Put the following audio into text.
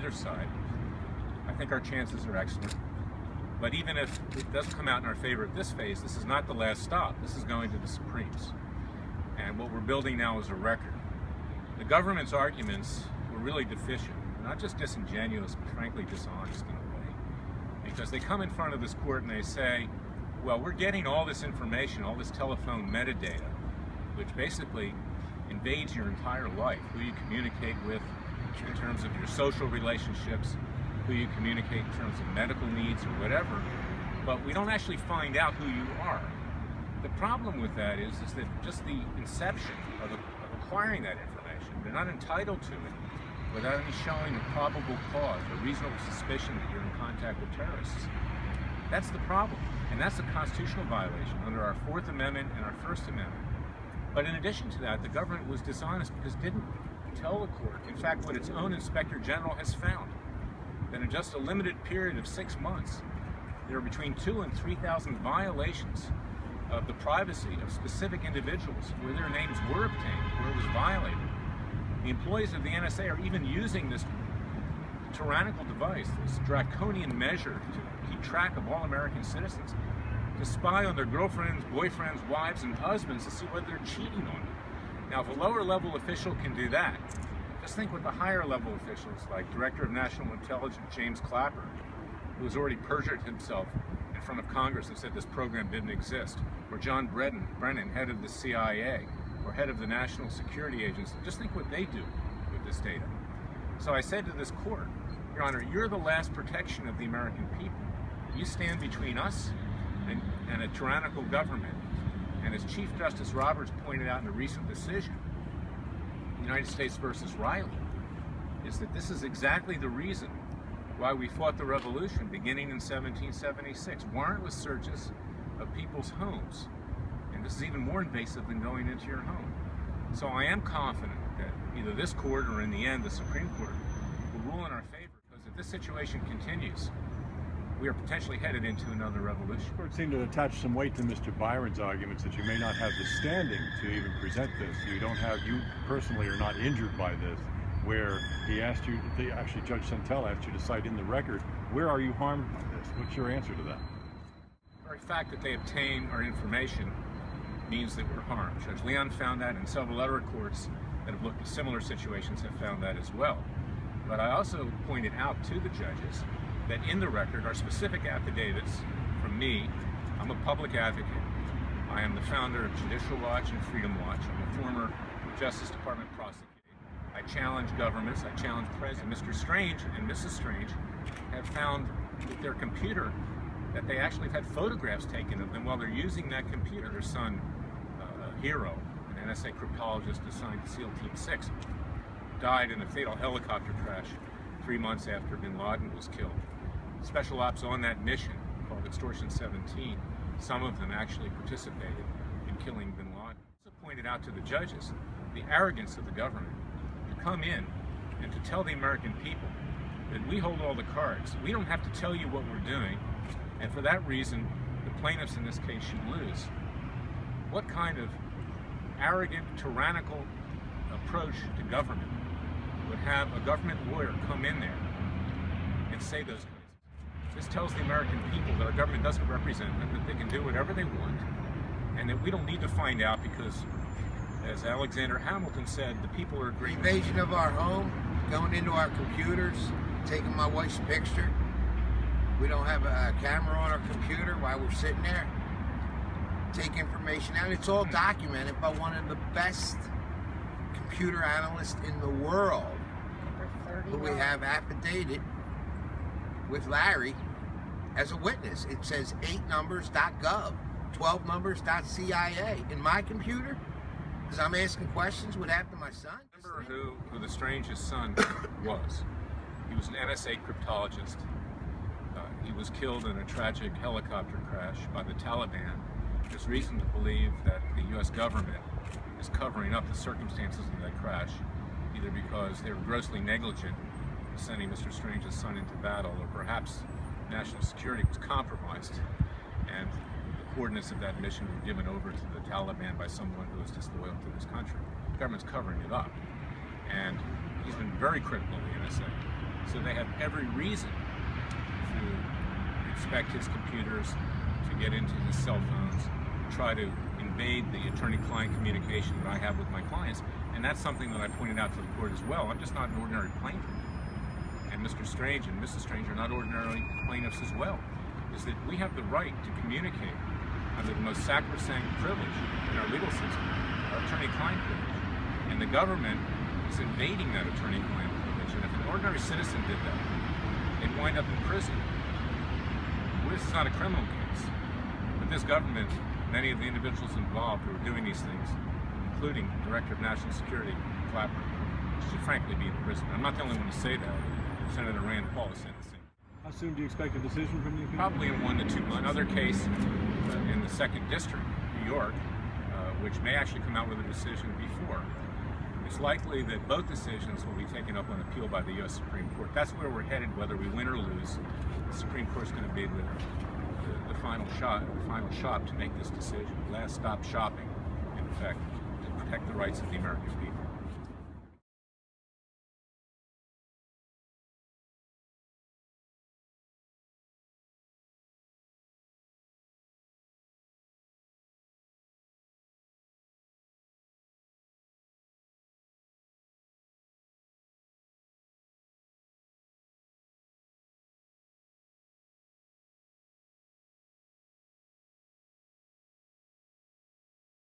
other side, I think our chances are excellent. But even if it doesn't come out in our favor at this phase, this is not the last stop. This is going to the Supremes. And what we're building now is a record. The government's arguments were really deficient. They're not just disingenuous, but frankly dishonest in a way. Because they come in front of this court and they say, well, we're getting all this information, all this telephone metadata, which basically invades your entire life, who you communicate with in terms of your social relationships, who you communicate in terms of medical needs or whatever, but we don't actually find out who you are. The problem with that is that just the inception of acquiring that information, they're not entitled to it without any showing of probable cause or reasonable suspicion that you're in contact with terrorists. That's the problem, and that's a constitutional violation under our Fourth Amendment and our First Amendment. But in addition to that, the government was dishonest because it didn't tell the court, in fact, what its own Inspector General has found, that in just a limited period of 6 months, there are between 2,000 and 3,000 violations of the privacy of specific individuals where their names were obtained, where it was violated. The employees of the NSA are even using this tyrannical device, this draconian measure to keep track of all American citizens, to spy on their girlfriends, boyfriends, wives, and husbands to see whether they're cheating on them. Now, if a lower-level official can do that, just think what the higher-level officials, like Director of National Intelligence James Clapper, who has already perjured himself in front of Congress and said this program didn't exist, or John Brennan, head of the CIA, or head of the National Security Agency. Just think what they do with this data. So I said to this court, Your Honor, you're the last protection of the American people. You stand between us and a tyrannical government. And as Chief Justice Roberts pointed out in a recent decision, United States versus Riley, is that this is exactly the reason why we fought the revolution beginning in 1776. Warrantless searches of people's homes. And this is even more invasive than going into your home. So I am confident that either this court or in the end the Supreme Court will rule in our favor, because if this situation continues, we are potentially headed into another revolution. The court seemed to attach some weight to Mr. Byron's arguments that you may not have the standing to even present this. You personally are not injured by this, where he asked you, actually Judge Santel asked you to cite in the record, where are you harmed by this? What's your answer to that? The very fact that they obtain our information means that we're harmed. Judge Leon found that, and several other courts that have looked at similar situations have found that as well. But I also pointed out to the judges that in the record are specific affidavits from me. I'm a public advocate. I am the founder of Judicial Watch and Freedom Watch. I'm a former Justice Department prosecutor. I challenge governments, I challenge President. Mr. Strange and Mrs. Strange have found with their computer that they actually have had photographs taken of them while they're using that computer. Their son, Hero, an NSA cryptologist assigned to SEAL Team 6, died in a fatal helicopter crash 3 months after bin Laden was killed. Special ops on that mission, called Extortion 17, some of them actually participated in killing bin Laden. I also pointed out to the judges the arrogance of the government to come in and to tell the American people that we hold all the cards. We don't have to tell you what we're doing, and for that reason, the plaintiffs in this case should lose. What kind of arrogant, tyrannical approach to government would have a government lawyer come in there and say those things? This tells the American people that our government doesn't represent them, that they can do whatever they want, and that we don't need to find out because, as Alexander Hamilton said, the people are agreeing. Invasion of our home, going into our computers, taking my wife's picture. We don't have a camera on our computer while we're sitting there. Take information out. It's all documented by one of the best computer analysts in the world, who we have affidavit with Larry as a witness. It says 8numbers.gov, 12numbers.cia. In my computer, because I'm asking questions, what happened to my son? Remember who the strangest son was. He was an NSA cryptologist. He was killed in a tragic helicopter crash by the Taliban. There's reason to believe that the U.S. government is covering up the circumstances of that crash, either because they were grossly negligent in sending Mr. Strange's son into battle, or perhaps national security was compromised and the coordinates of that mission were given over to the Taliban by someone who was disloyal to this country. The government's covering it up, and he's been very critical of the NSA. So they have every reason to inspect his computers, to get into his cell phones, try to invade the attorney-client communication that I have with my clients. And that's something that I pointed out to the court as well. I'm just not an ordinary plaintiff. And Mr. Strange and Mrs. Strange are not ordinary plaintiffs as well. Is that we have the right to communicate under the most sacrosanct privilege in our legal system, our attorney-client privilege. And the government is invading that attorney-client privilege. And if an ordinary citizen did that, they'd wind up in prison. Well, this is not a criminal case. But this government, many of the individuals involved who are doing these things, including the Director of National Security, Clapper, should frankly be in prison. I'm not the only one to say that. Senator Rand Paul is saying the same. How soon do you expect a decision from the appeal? Probably in 1 to 2 months. Another case in the 2nd District, New York, which may actually come out with a decision before. It's likely that both decisions will be taken up on appeal by the U.S. Supreme Court. That's where we're headed, whether we win or lose. The Supreme Court's going to be the final shot to make this decision. Last stop shopping, in effect, to protect the rights of the American people.